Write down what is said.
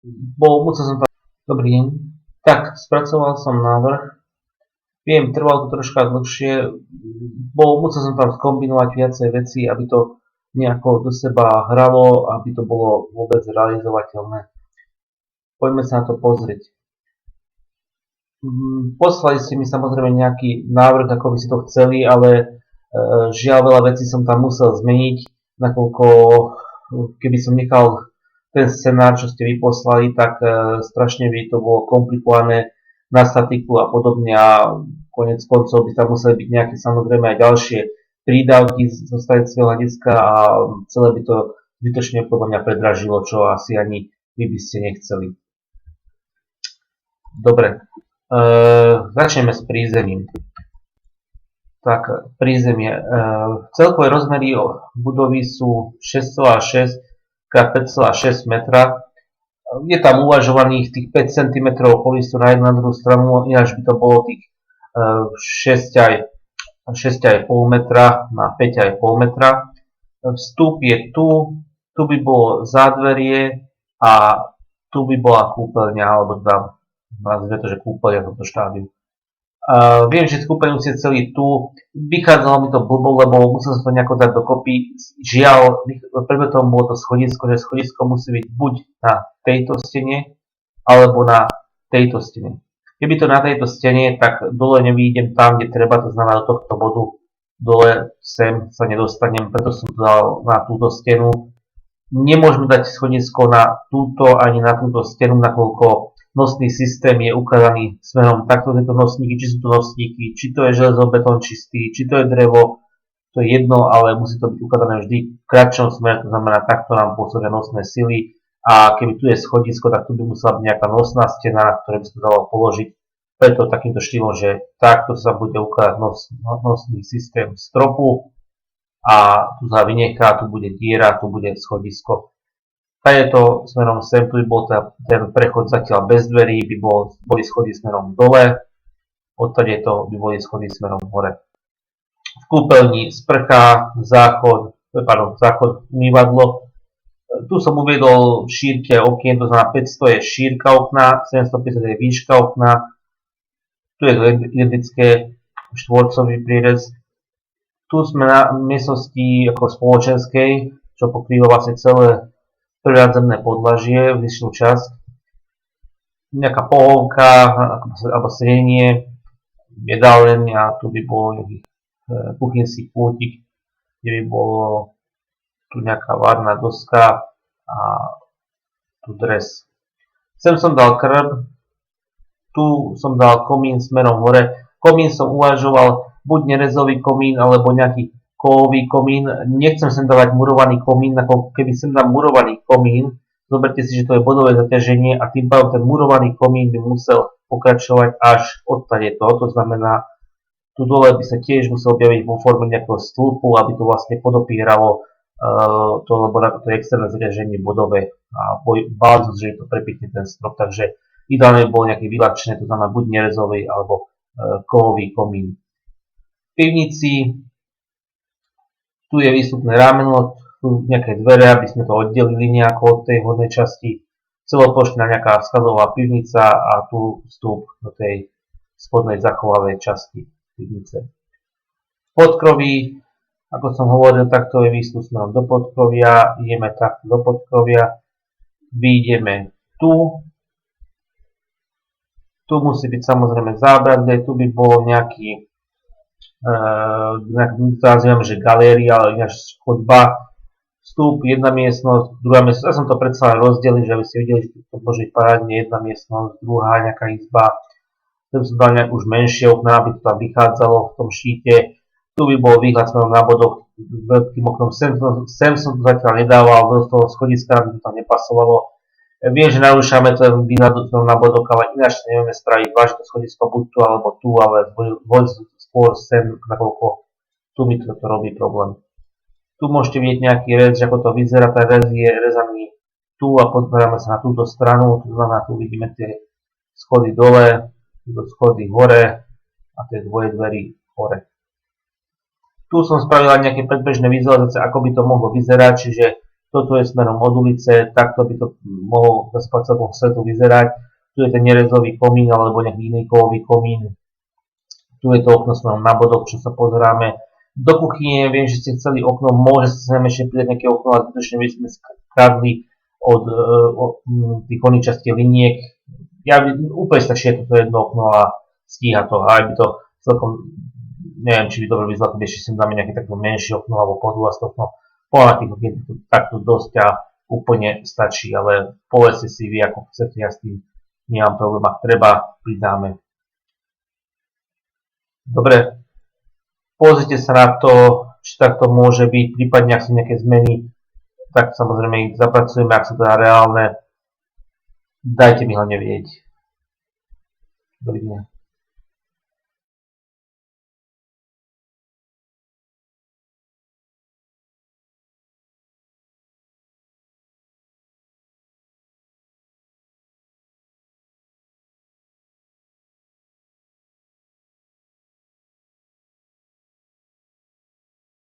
musel som tam... Dobrý deň. Tak, spracoval som návrh. Viem, trvalo to troška dlhšie. Musel som tam skombinovať viacej veci, aby to nejako do seba hralo, aby to bolo vôbec realizovateľné. Poďme sa na to pozrieť. Poslali ste mi samozrejme nejaký návrh, ako by ste to chceli, ale žiaľ veľa vecí som tam musel zmeniť, nakoľko keby som nechal ten scenár, čo ste vyposlali, tak strašne by to bolo komplikované na statiku a podobne a konec koncov by tam museli byť nejaké samozrejme aj ďalšie prídavky zo statického hľadiska a celé by to zbytočne podľa mňa predražilo, čo asi ani vy by ste nechceli. Dobre, začneme s prízemím. Tak, prízemie. Celkové rozmery budovy sú 6,6 x 5,6 metra. Je tam uvažovaných tých 5 cm polistu na jednu na druhú stranu, ináč by to bolo tých 6,5 metra na 5,5 metra. Vstup je tu by bolo zádverie a tu by bola kúpeľňa, alebo tam nazvime to, že kúpeľňa toto štádiu. Viem, že kúpeľňu ste celý tu. Vychádzalo mi to blbo, lebo musel som to nejako dať dokopy. Žiaľ, predmetom bolo to schodisko, že schodisko musí byť buď na tejto stene, alebo na tejto stene. Keby to na tejto stene, tak dole nevyjdem tam, kde treba, to znamená do tohto bodu. Dole sem sa nedostanem, preto som to dal na túto stenu. Nemôžeme dať schodisko na túto ani na túto stenu, nakoľko nosný systém je ukladaný smerom takto tieto nosníky, či sú to nosníky, či to je železobetón čistý, či to je drevo, to je jedno, ale musí to byť ukladané vždy v kratšom smere, to znamená takto nám pôsobia nosné sily a keby tu je schodisko, tak tu by musela byť nejaká nosná stena, na ktorej by sa to dalo položiť. Preto takýmto štýlom, že takto sa bude ukladať nosný systém stropu a tu sa vynechá, tu bude diera, tu bude schodisko. Tady je to smerom sem, tu by bol ten prechod zatiaľ bez dverí, boli schody smerom dole, odtade to by boli schody smerom hore. V kúpeľni sprcha, záchod, umývadlo. Tu som uviedol šírky a okien, to znamená 500 je šírka okna, 750 je výška okna. Tu je to identické, štvorcový prierez. Tu sme na miestnosti ako spoločenskej, čo pokrýva vlastne celé prvádzemné podlažie, vyššiu časť, nejaká pohovka alebo sedenie, jedálenia, tu by bol nejaký kuchynský pultík, kde by bolo tu nejaká varná doska a tu dres. Sem som dal krb, tu som dal komín smerom hore. Komín som uvažoval buď nerezový komín alebo nejaký kovový komín. Nechcem sem dávať murovaný komín, ako keby sem dám murovaný komín, zoberte si, že to je bodové zaťaženie a tým pádom ten murovaný komín by musel pokračovať až odtade to. To znamená, tu dole by sa tiež musel objaviť vo forme nejakého stĺpu, aby to vlastne podopieralo to, lebo to je externé zaťaženie bodové a bál som, že to prepikne ten strop, takže ideálne by bolo nejaké vyľahčené, to znamená buď nerezový alebo kovový komín. V pivnici tu je výstupné rámeno, tu nejaké dvere, aby sme to oddelili nejako od tej hornej časti. Celoplošná nejaká skladová pivnica a tu vstup do tej spodnej zachovalej časti pivnice. Podkroví, ako som hovoril, takto je výstup smerom do podkrovia, ideme takto do podkrovia, vyjdeme tu. Tu musí byť samozrejme zábradlie, tu by bol nejaký nazývam, že galéria, ale ináč chodba, vstup, jedna miestnosť, druhá miestnosť. Ja som to predsa rozdelil, že aby ste videli, že to môže byť parádne jedna miestnosť, druhá nejaká izba. Tu som dal nejak už menšie okná, aby to tam vychádzalo v tom štíte. Tu by bol výhľad smerom na bodok veľkým oknom. Sem som to zatiaľ nedával, do toho schodiska, aby to tam nepasovalo. Viem, že narúšame ten výhľad na bodok, ale ináč nevieme spraviť vážne to schodisko buď tu alebo tu, ale skôr sem, nakoľko tu mi to robí problém. Tu môžete vidieť nejaký rez, ako to vyzerá, ten rez je rezaný tu a pozrieme sa na túto stranu, to znamená, tu vidíme tie schody dole, túto schody hore a tie dvoje dverí hore. Tu som spravil nejaké predbežné vizualizácie, ako by to mohlo vyzerať, čiže toto je smerom od ulice, takto by to mohlo z celkom svetu vyzerať. Tu je ten nerezový komín alebo nejaký iný kovový komín. Tu je to okno smerom na bodok, čo sa pozeráme. Do kuchyne, viem, že ste chceli okno, môže sa sem ešte pridať nejaké okno, ale zbytočne by sme skradli od tých koničastých liniek. Úplne stačí toto jedno okno a stíha to. A aj by to celkom, neviem, či by dobre vyzeralo, keď ešte sem dáme nejaké takto menšie okno alebo podľasté okno. Podľa tých okien takto dosť a úplne stačí, ale povedzte si vy, ako chcete, ja s tým nemám problém, ak treba, pridáme. Dobre, pozrite sa na to, či takto môže byť, prípadne ak sú nejaké zmeny, tak samozrejme ich zapracujeme, ak sú teda reálne. Dajte mi hlavne vedieť. Dovidenia.